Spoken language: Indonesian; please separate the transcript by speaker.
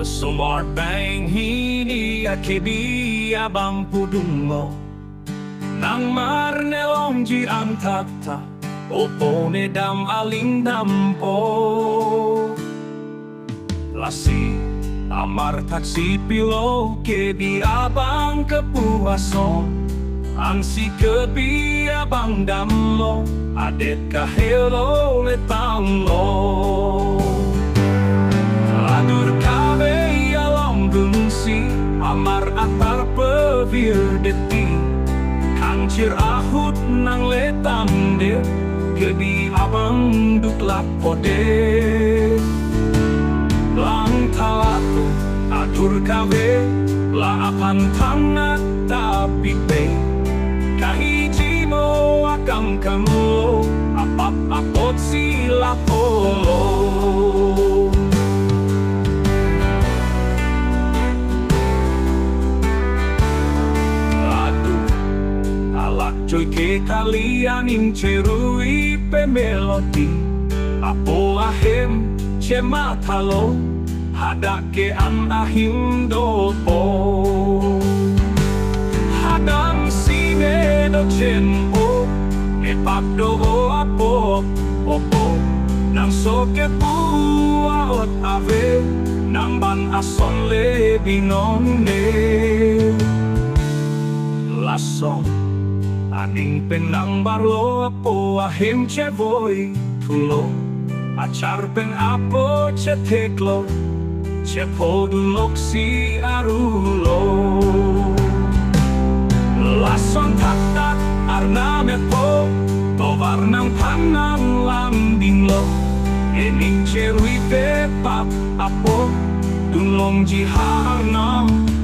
Speaker 1: Sumar bang hini akibi abang pudungo nang marnelong jirang tata opone dam aling dampo lasi amar taksi pilo kebi abang kepuason ansi kebi abang damlo adet kahelo letang lo adur kabe along bungsi amar atar pevir deti kancir ahut nang letang de kebi abang duklat pode lang talatu adur kabe la apan tanat tapi pe kahiji mo akang kamu apap apot sila polo Joy ke kalian incerui pe melodi apo ahem che matalo hada ke an ahim dopo hadam sine do chen o e pakdo o apo opo nang soke puaot ave nang ban ason le binone lasong aning penang barlo apo ahim che voi tulo acar pen apo che teklo che podulok si arulo lason tak arname po tovar nang panang lambing lo ening che rui pe pap apo dunlong jihanam